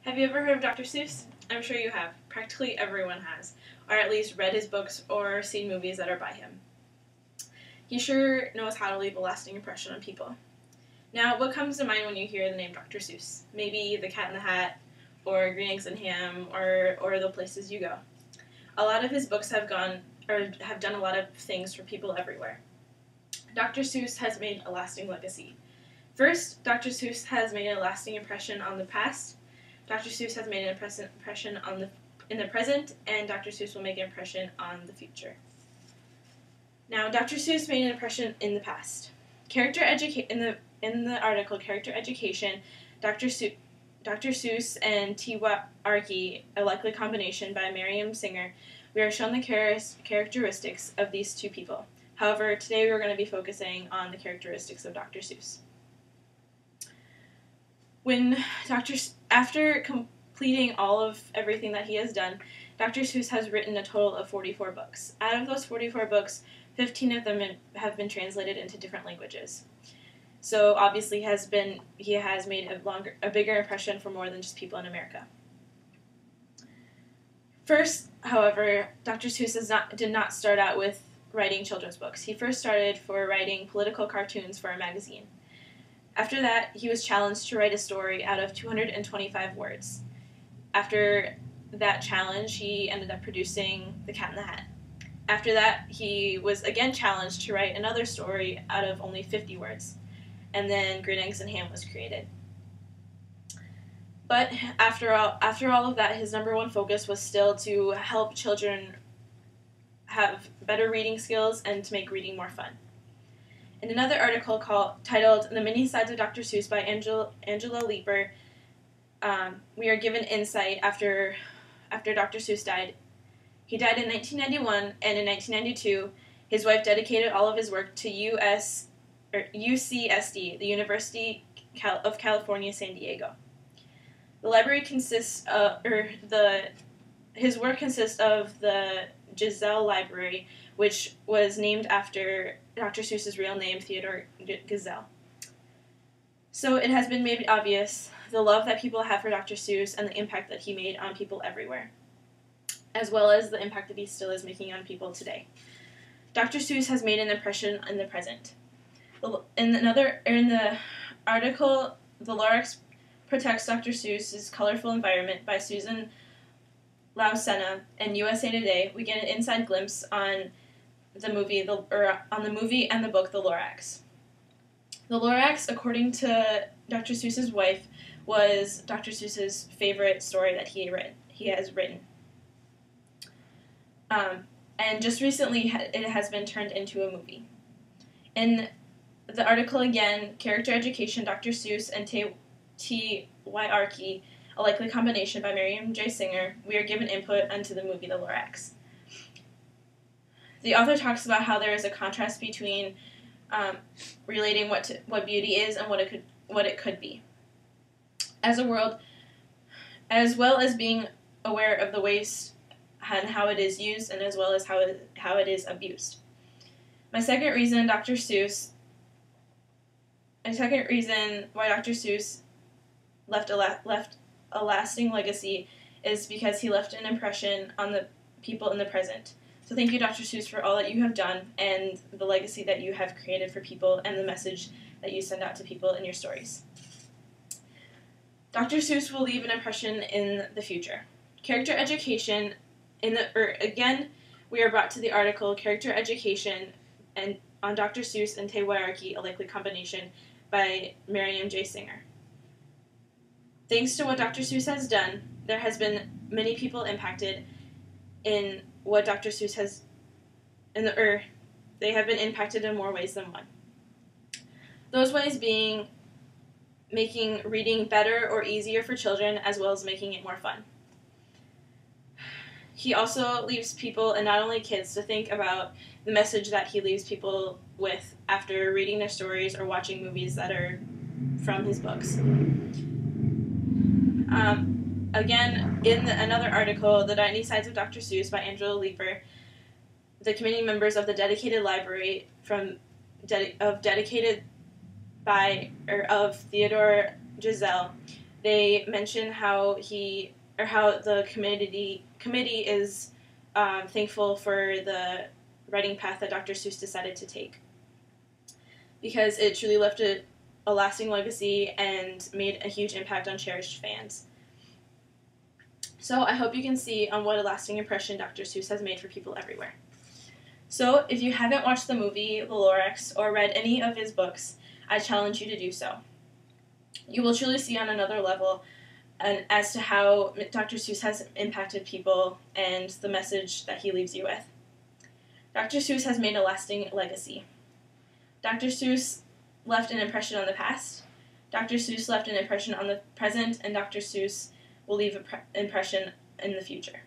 Have you ever heard of Dr. Seuss? I'm sure you have. Practically everyone has, or at least read his books or seen movies that are by him. He sure knows how to leave a lasting impression on people. Now, what comes to mind when you hear the name Dr. Seuss? Maybe The Cat in the Hat, or Green Eggs and Ham, or The Places You Go. A lot of his books have done a lot of things for people everywhere. Dr. Seuss has made a lasting legacy. First, Dr. Seuss has made a lasting impression on the past. Dr. Seuss has made an impression in the present, and Dr. Seuss will make an impression on the future. Now, Dr. Seuss made an impression in the past. In the article Character Education, Dr. Seuss and T.Y.R.K., A Likely Combination by Miriam Singer, we are shown the characteristics of these two people. However, today we're going to be focusing on the characteristics of Dr. Seuss. After completing all of everything that he has done, Dr. Seuss has written a total of 44 books. Out of those 44 books, 15 of them have been translated into different languages. So obviously he has made a bigger impression for more than just people in America. First, however, Dr. Seuss did not start out with writing children's books. He first started for writing political cartoons for a magazine. After that, he was challenged to write a story out of 225 words. After that challenge, he ended up producing The Cat in the Hat. After that, he was again challenged to write another story out of only 50 words. And then Green Eggs and Ham was created. But after all of that, his number one focus was still to help children have better reading skills and to make reading more fun. In another article titled The Many Sides of Dr. Seuss by Angela Leeper, we are given insight after Dr. Seuss died. He died in 1991, and in 1992, his wife dedicated all of his work to UCSD, the University of California, San Diego. The library his work consists of the Geisel Library, which was named after Dr. Seuss's real name, Theodore Geisel. So it has been made obvious the love that people have for Dr. Seuss and the impact that he made on people everywhere, as well as the impact that he still is making on people today. Dr. Seuss has made an impression in the present. In the article, The Lorax Protects Dr. Seuss's Colorful Environment by Susan Lausena and USA Today, we get an inside glimpse on the movie and the book The Lorax. The Lorax, according to Dr. Seuss's wife, was Dr. Seuss's favorite story that he has written. And just recently, it has been turned into a movie. In the article again, Character Education, Dr. Seuss and T.Y.R.K., A Likely Combination by Miriam J. Singer, we are given input onto the movie The Lorax. The author talks about how there is a contrast between relating what beauty is and what it could be. As well as being aware of the waste and how it is used, and as well as how it is abused. My second reason why Dr. Seuss left a lasting legacy is because he left an impression on the people in the present. So thank you, Dr. Seuss, for all that you have done and the legacy that you have created for people and the message that you send out to people in your stories. Dr. Seuss will leave an impression in the future. Character Education, again, we are brought to the article Character Education and on Dr. Seuss and T.Y.R.K., A Likely Combination by Miriam J. Singer. Thanks to what Dr. Seuss has done, there has been many people impacted in what Dr. Seuss has they have been impacted in more ways than one. Those ways being making reading better or easier for children, as well as making it more fun. He also leaves people, and not only kids, to think about the message that he leaves people with after reading their stories or watching movies that are from his books. Again, in another article, The 90 Sides of Dr. Seuss by Angela Leeper, the committee members of the dedicated library of Theodore Geisel They mention how the committee is thankful for the writing path that Dr. Seuss decided to take, because it truly left a lasting legacy and made a huge impact on cherished fans. So I hope you can see on what a lasting impression Dr. Seuss has made for people everywhere. So if you haven't watched the movie The Lorax or read any of his books, I challenge you to do so. You will truly see on another level as to how Dr. Seuss has impacted people and the message that he leaves you with. Dr. Seuss has made a lasting legacy. Dr. Seuss left an impression on the past, Dr. Seuss left an impression on the present, and Dr. Seuss will leave an impression in the future.